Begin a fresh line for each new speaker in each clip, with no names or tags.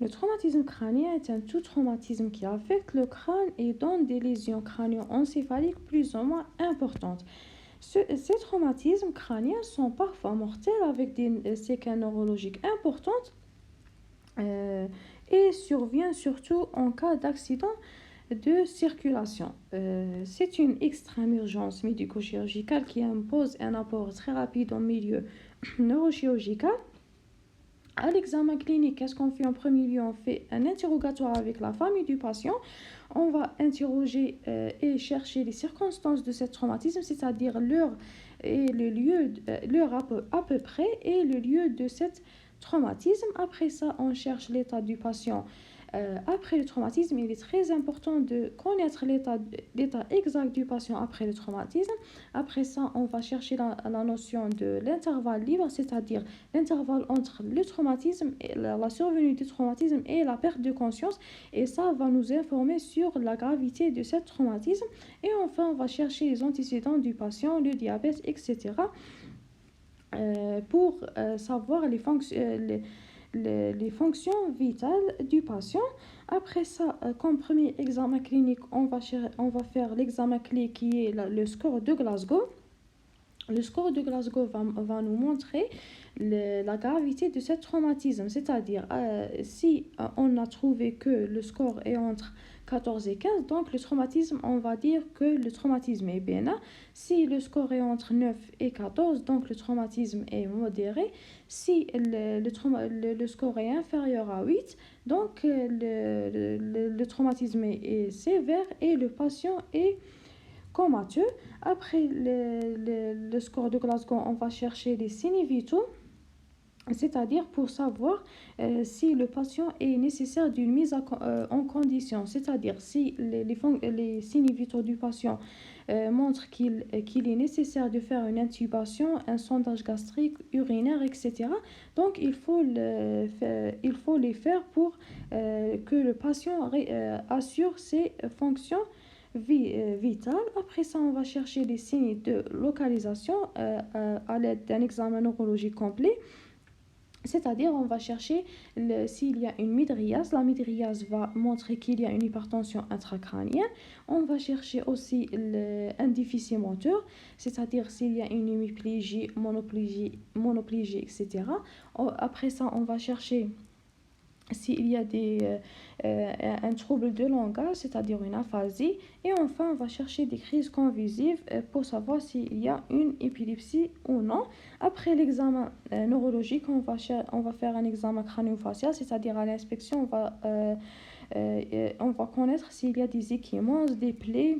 Le traumatisme crânien est un tout traumatisme qui affecte le crâne et donne des lésions crânio-encéphaliques plus ou moins importantes. Ces traumatismes crâniens sont parfois mortels avec des séquelles neurologiques importantes euh, et surviennent surtout en cas d'accident de circulation. C'est une extrême urgence médico-chirurgicale qui impose un apport très rapide en milieu neurochirurgical. À l'examen clinique, qu'est-ce qu'on fait en premier lieu? On fait un interrogatoire avec la famille du patient. On va interroger et chercher les circonstances de ce traumatisme, c'est-à-dire l'heure et le lieu, l'heure à peu près et le lieu de ce traumatisme. Après ça, on cherche l'état du patient. Après le traumatisme, il est très important de connaître l'état exact du patient après le traumatisme. Après ça, on va chercher la notion de l'intervalle libre, c'est-à-dire l'intervalle entre le traumatisme, et la survenue du traumatisme et la perte de conscience. Et ça va nous informer sur la gravité de ce traumatisme. Et enfin, on va chercher les antécédents du patient, le diabète, etc. Pour savoir les fonctions vitales du patient. Après ça, comme premier examen clinique, on va faire l'examen clé qui est le score de Glasgow. Le score de Glasgow va nous montrer la gravité de ce traumatisme, c'est-à-dire si on a trouvé que le score est entre 14 et 15, donc le traumatisme, on va dire que le traumatisme est bénin. Si le score est entre 9 et 14, donc le traumatisme est modéré. Si le score est inférieur à 8, donc le traumatisme est sévère et le patient est comateux. Après le score de Glasgow, on va chercher les signes vitaux, c'est-à-dire pour savoir si le patient est nécessaire d'une mise en condition, c'est-à-dire si les signes vitaux du patient montrent qu'il est nécessaire de faire une intubation, un sondage gastrique, urinaire, etc. Donc il faut les faire pour que le patient assure ses fonctions vitale. Après ça, on va chercher les signes de localisation à l'aide d'un examen neurologique complet. C'est-à-dire, on va chercher s'il y a une mydriase. La mydriase va montrer qu'il y a une hypertension intracrânienne. On va chercher aussi un déficit moteur, c'est-à-dire s'il y a une hémiplégie, monoplégie, etc. Après ça, on va chercher s'il y a un trouble de langage, c'est-à-dire une aphasie. Et enfin, on va chercher des crises convulsives pour savoir s'il y a une épilepsie ou non. Après l'examen neurologique, on va faire un examen crânio-facial, c'est-à-dire à l'inspection, on va connaître s'il y a des échymoses, des plaies,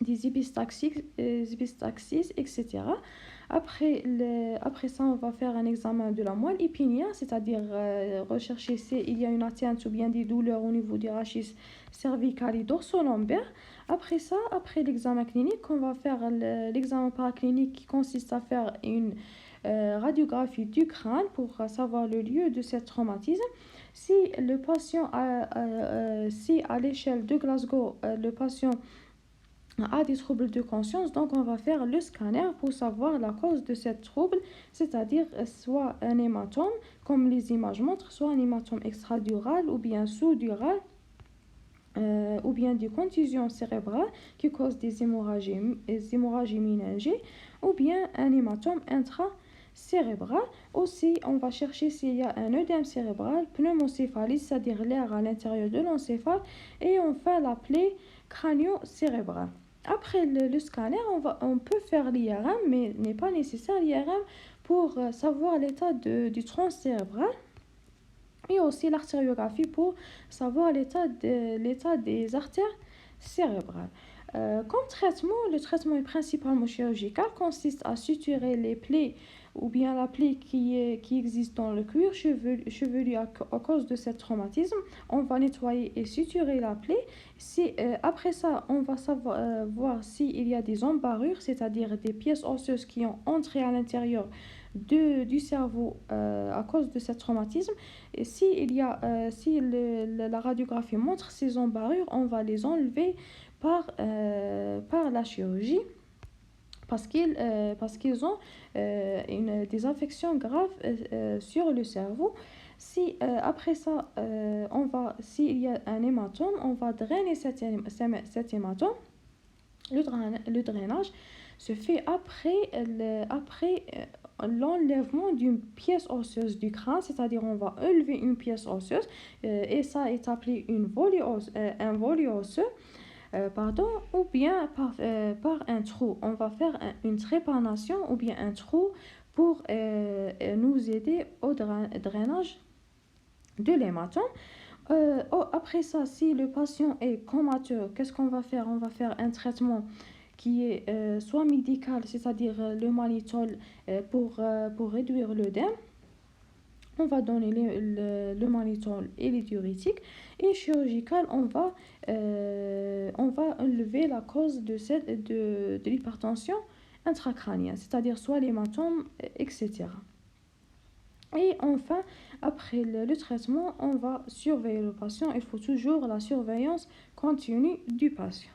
des épistaxis, etc. Après ça, on va faire un examen de la moelle épinière, c'est-à-dire rechercher s'il y a une atteinte ou bien des douleurs au niveau du rachis cervical et dorso-lombaire. Après ça, après l'examen clinique, on va faire l'examen paraclinique qui consiste à faire une radiographie du crâne pour savoir le lieu de ce traumatisme. Si le patient si à l'échelle de Glasgow, le patient a des troubles de conscience, donc on va faire le scanner pour savoir la cause de ce trouble, c'est-à-dire soit un hématome, comme les images montrent, soit un hématome extradural ou bien sous-dural, ou bien des contusions cérébrales qui causent des hémorragies méningées, ou bien un hématome intracérébral. Aussi, on va chercher s'il y a un œdème cérébral, pneumocéphalie, c'est-à-dire l'air à l'intérieur de l'encéphale, et enfin la plaie crânio-cérébrale. Après le scanner, on peut faire l'IRM, mais n'est pas nécessaire l'IRM pour savoir l'état du tronc cérébral et aussi l'artériographie pour savoir l'état des artères cérébrales. Comme traitement, le traitement est principalement chirurgical, consiste à suturer les plaies ou bien la plaie qui existe dans le cuir chevelu à cause de ce traumatisme. On va nettoyer et suturer la plaie. Après ça, on va voir s'il y a des embarrures, c'est-à-dire des pièces osseuses qui ont entré à l'intérieur du cerveau à cause de ce traumatisme. Et si la radiographie montre ces embarrures, on va les enlever par la chirurgie parce qu'ils ont des infections graves sur le cerveau. Si après ça, s'il y a un hématome, on va drainer cet hématome. Le drainage se fait après l'enlèvement d'une pièce osseuse du crâne, c'est-à-dire on va enlever une pièce osseuse et ça est appelé un volet osseux, pardon, ou bien par un trou. On va faire une trépanation ou bien un trou pour nous aider au drainage de l'hématome. Après ça, si le patient est comateux, qu'est-ce qu'on va faire? On va faire un traitement qui est soit médical, c'est-à-dire le mannitol pour réduire l'œdème. On va donner le mannitol et les diurétiques. Et chirurgical, on va enlever la cause de l'hypertension intracrânienne, c'est-à-dire soit l'hématome, etc. Et enfin, après le traitement, on va surveiller le patient. Il faut toujours la surveillance continue du patient.